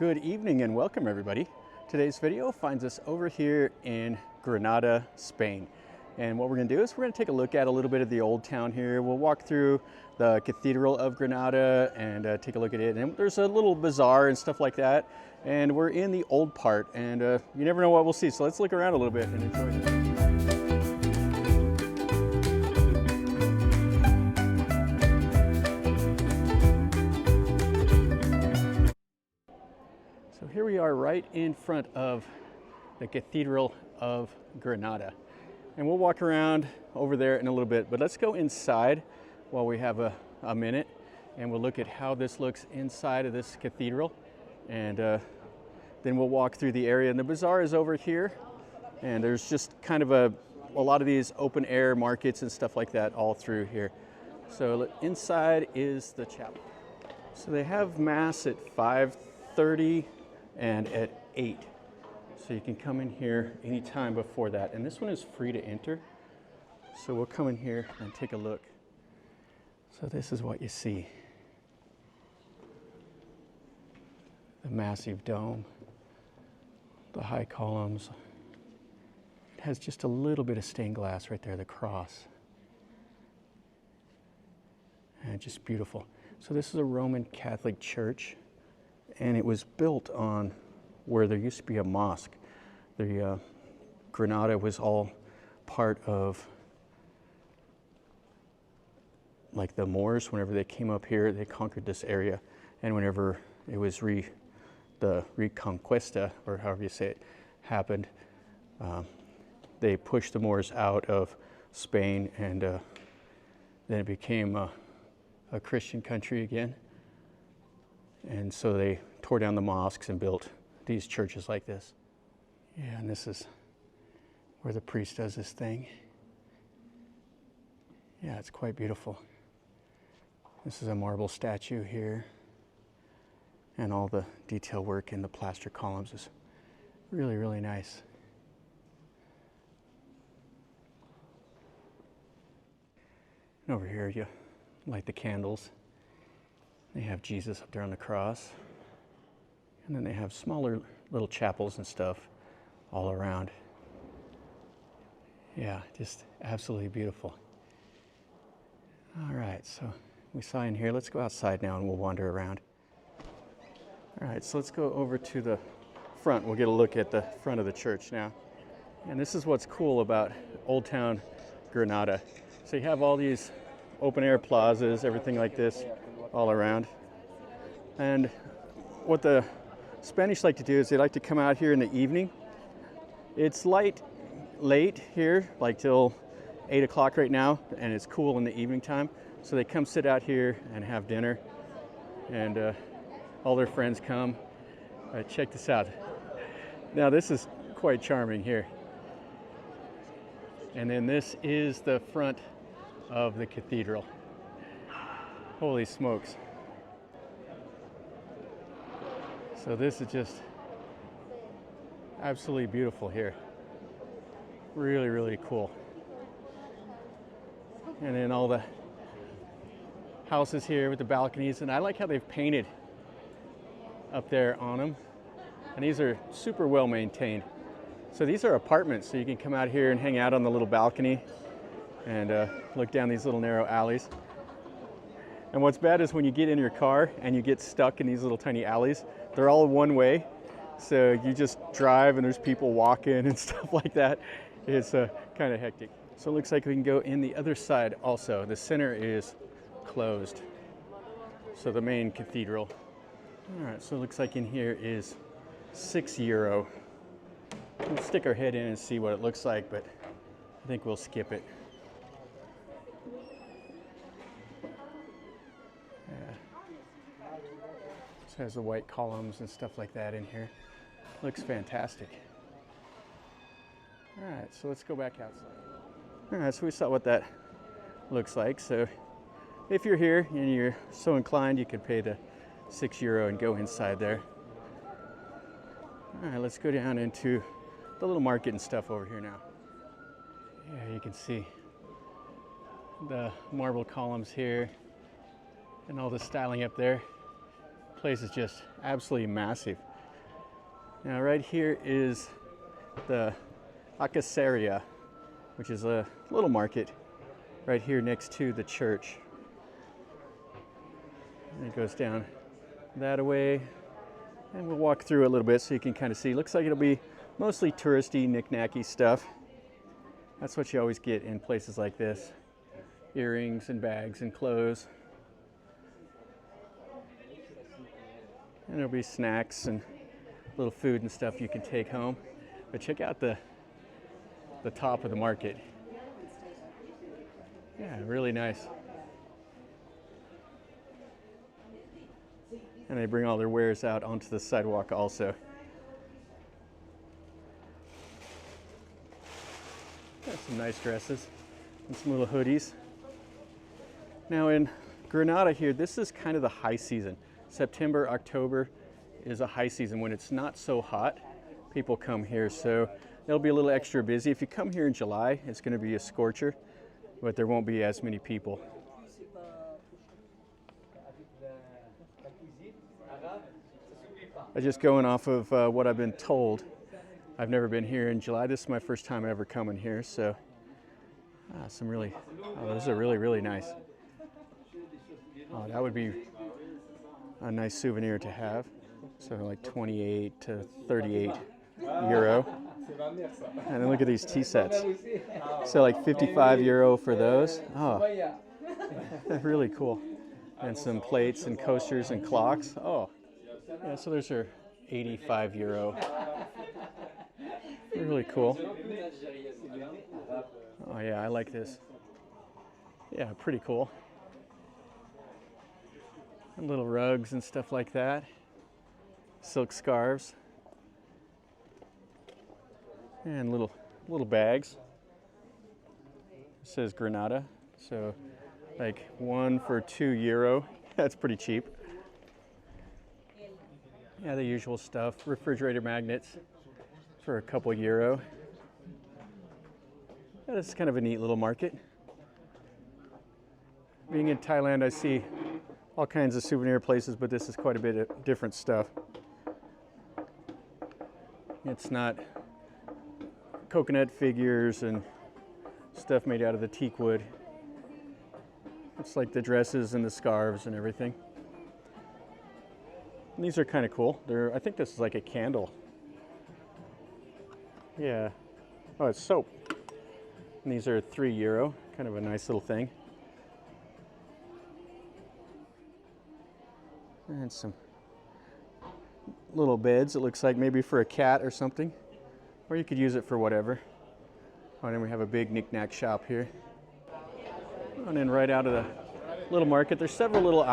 Good evening and welcome everybody. Today's video finds us over here in Granada, Spain. And what we're going to do is we're going to take a look at a little bit of the old town here. We'll walk through the Cathedral of Granada and take a look at it. And there's a little bazaar and stuff like that. And we're in the old part and you never know what we'll see. So let's look around a little bit and enjoy it. So here we are right in front of the Cathedral of Granada. And we'll walk around over there in a little bit, but let's go inside while we have a minute and we'll look at how this looks inside of this cathedral. And then we'll walk through the area. And the bazaar is over here. And there's just kind of a lot of these open air markets and stuff like that all through here. So inside is the chapel. So they have mass at 5:30 and at 8. So you can come in here anytime before that. And this one is free to enter. So we'll come in here and take a look. So this is what you see. The massive dome, the high columns. It has just a little bit of stained glass right there, the cross. And just beautiful. So this is a Roman Catholic church. And it was built on where there used to be a mosque. The Granada was all part of like the Moors. Whenever they came up here, they conquered this area. And whenever it was the Reconquista, or however you say it, happened, they pushed the Moors out of Spain, and then it became a Christian country again. And so they tore down the mosques and built these churches like this. Yeah, and this is where the priest does this thing. Yeah, it's quite beautiful. This is a marble statue here. And all the detail work in the plaster columns is really, really nice. And over here you light the candles. They have Jesus up there on the cross. And then they have smaller little chapels and stuff all around. Yeah, just absolutely beautiful. All right, so we saw in here. Let's go outside now and we'll wander around. All right, so let's go over to the front. We'll get a look at the front of the church now. And this is what's cool about Old Town Granada. So you have all these open air plazas, everything like this all around. And what the Spanish like to do is they like to come out here in the evening. It's late here, like till 8 o'clock right now, and it's cool in the evening time. So they come sit out here and have dinner, and all their friends come. Check this out. Now this is quite charming here. And then this is the front of the cathedral. Holy smokes. So this is just absolutely beautiful here. Really, really cool. And then all the houses here with the balconies. And I like how they've painted up there on them. And these are super well maintained. So these are apartments. So you can come out here and hang out on the little balcony and look down these little narrow alleys. And what's bad is when you get in your car and you get stuck in these little tiny alleys, they're all one way. So you just drive and there's people walking and stuff like that. It's kind of hectic. So it looks like we can go in the other side also. The center is closed. So the main cathedral. All right, so it looks like in here is €6. We'll stick our head in and see what it looks like, but I think we'll skip it. It has the white columns and stuff like that in here. Looks fantastic. All right, so let's go back outside. All right, so we saw what that looks like. So if you're here and you're so inclined, you could pay the €6 and go inside there. All right, let's go down into the little market and stuff over here now. Yeah, you can see the marble columns here and all the styling up there. Place is just absolutely massive. Now right here is the Acaceria, which is a little market right here next to the church. And it goes down that way. And we'll walk through a little bit so you can kind of see. Looks like it'll be mostly touristy, knick-knacky stuff. That's what you always get in places like this. Earrings and bags and clothes. And there'll be snacks and little food and stuff you can take home. But check out the top of the market. Yeah, really nice. And they bring all their wares out onto the sidewalk also. Got some nice dresses and some little hoodies. Now in Granada here, this is kind of the high season. September, October is a high season when it's not so hot. People come here, so it'll be a little extra busy. If you come here in July, it's going to be a scorcher, but there won't be as many people. Just going off of what I've been told, I've never been here in July. This is my first time ever coming here, so those are really, really nice. Oh, that would be a nice souvenir to have. So like 28 to 38 euro. And then look at these tea sets. So like 55 euro for those. Oh, that's really cool. And some plates and coasters and clocks. Oh, yeah, so those are 85 euro. They're really cool. Oh yeah, I like this. Yeah, pretty cool. And little rugs and stuff like that. Silk scarves. And little bags. It says Granada, so like 1 for 2 euro. That's pretty cheap. Yeah, the usual stuff. Refrigerator magnets for a couple euro. Yeah, this is kind of a neat little market. Being in Thailand, I see all kinds of souvenir places, but this is quite a bit of different stuff. It's not coconut figures and stuff made out of the teak wood. It's like the dresses and the scarves and everything. And these are kind of cool. I think this is like a candle. Yeah. Oh, it's soap. And these are 3 euro. Kind of a nice little thing. And some little beds. It looks like maybe for a cat or something. Or you could use it for whatever. Oh, and then we have a big knick-knack shop here. And then right out of the little market, there's several little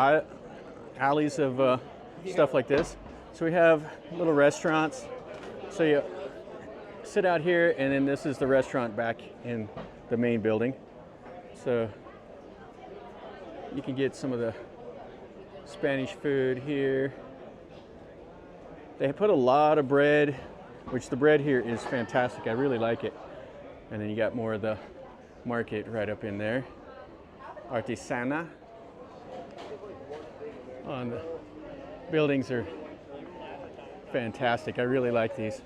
alleys of stuff like this. So we have little restaurants. So you sit out here, and then this is the restaurant back in the main building. So you can get some of the Spanish food here. They put a lot of bread, which the bread here is fantastic. I really like it. And then you got more of the market right up in there. Artisana. Oh, and the buildings are fantastic. I really like these.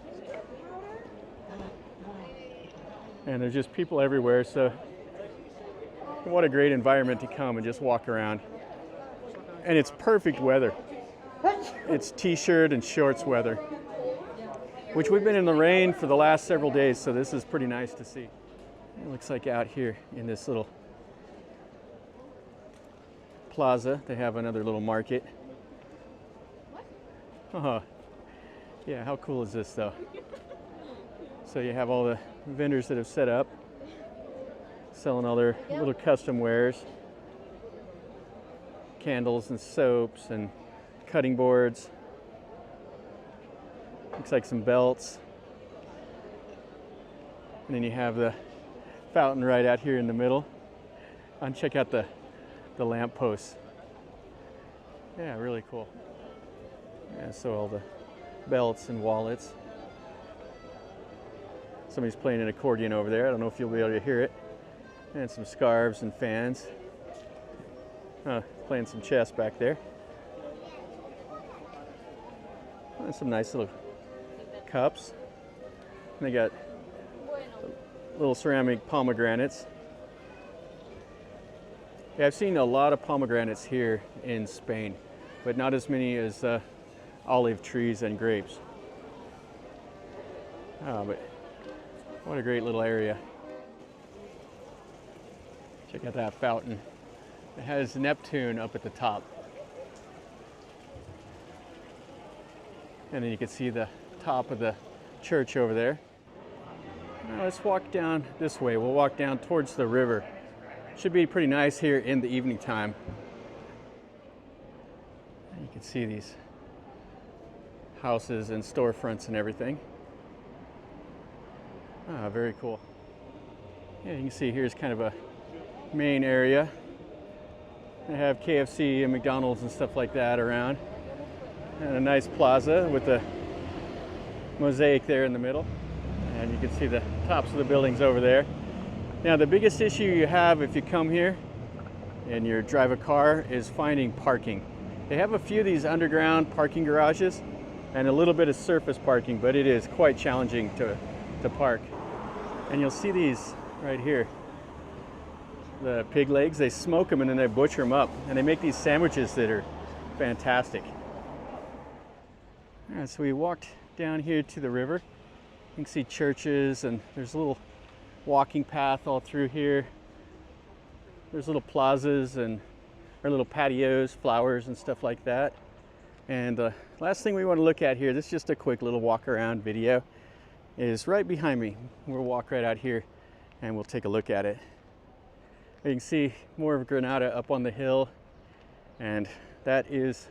And there's just people everywhere, so what a great environment to come and just walk around. And it's perfect weather. It's t-shirt and shorts weather, which we've been in the rain for the last several days, so this is pretty nice to see. It looks like out here in this little plaza, they have another little market. Oh, yeah, how cool is this though? So you have all the vendors that have set up, selling all their little custom wares, candles and soaps and cutting boards. Looks like some belts. And then you have the fountain right out here in the middle. And check out the lamp posts. Yeah, really cool. Yeah, so all the belts and wallets. Somebody's playing an accordion over there. I don't know if you'll be able to hear it. And some scarves and fans. Playing some chess back there. And some nice little cups. And they got little ceramic pomegranates. Yeah, I've seen a lot of pomegranates here in Spain, but not as many as olive trees and grapes. Oh, but what a great little area. Check out that fountain. It has Neptune up at the top. And then you can see the top of the church over there. Now let's walk down this way. We'll walk down towards the river. Should be pretty nice here in the evening time. And you can see these houses and storefronts and everything. Ah, very cool. Yeah, you can see here's kind of a main area. They have KFC and McDonald's and stuff like that around. And a nice plaza with the mosaic there in the middle. And you can see the tops of the buildings over there. Now the biggest issue you have if you come here and you drive a car is finding parking. They have a few of these underground parking garages and a little bit of surface parking, but it is quite challenging to park. And you'll see these right here. The pig legs, they smoke them and then they butcher them up. And they make these sandwiches that are fantastic. All right, so we walked down here to the river. You can see churches and there's a little walking path all through here. There's little plazas and or little patios, flowers and stuff like that. And the last thing we want to look at here, this is just a quick little walk around video, is right behind me. We'll walk right out here and we'll take a look at it. You can see more of Granada up on the hill, and that is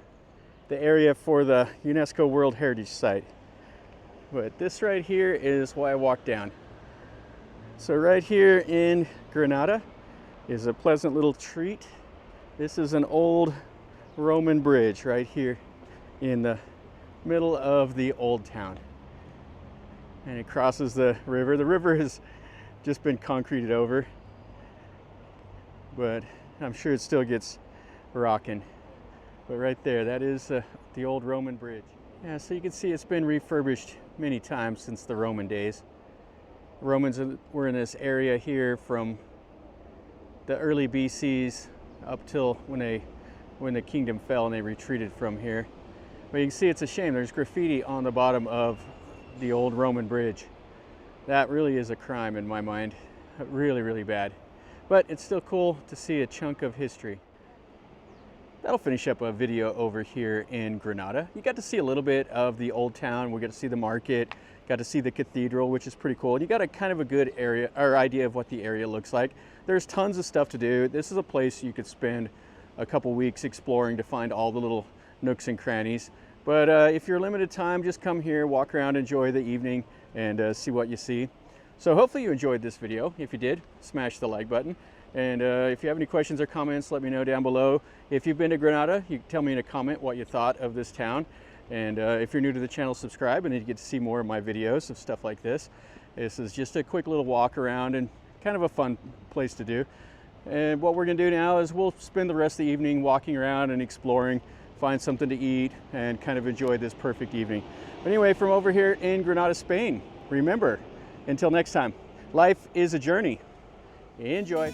the area for the UNESCO World Heritage Site. But this right here is why I walked down. So right here in Granada is a pleasant little treat. This is an old Roman bridge right here in the middle of the old town. And it crosses the river. The river has just been concreted over, but I'm sure it still gets rocking. But right there, that is the old Roman bridge. Yeah, so you can see it's been refurbished many times since the Roman days. Romans were in this area here from the early BCs up till when the kingdom fell and they retreated from here. But you can see it's a shame. There's graffiti on the bottom of the old Roman bridge. That really is a crime in my mind. Really, really bad. But it's still cool to see a chunk of history. That'll finish up a video over here in Granada. You got to see a little bit of the old town. We got to see the market, got to see the cathedral, which is pretty cool. And you got a kind of a good area or idea of what the area looks like. There's tons of stuff to do. This is a place you could spend a couple weeks exploring to find all the little nooks and crannies. But if you're limited time, just come here, walk around, enjoy the evening, and see what you see. So hopefully you enjoyed this video. If you did, smash the like button. And if you have any questions or comments, let me know down below. If you've been to Granada, you can tell me in a comment what you thought of this town. And if you're new to the channel, subscribe and you get to see more of my videos of stuff like this. This is just a quick little walk around and kind of a fun place to do. And what we're gonna do now is we'll spend the rest of the evening walking around and exploring, find something to eat, and kind of enjoy this perfect evening. But anyway, from over here in Granada, Spain, remember, until next time, life is a journey. Enjoy.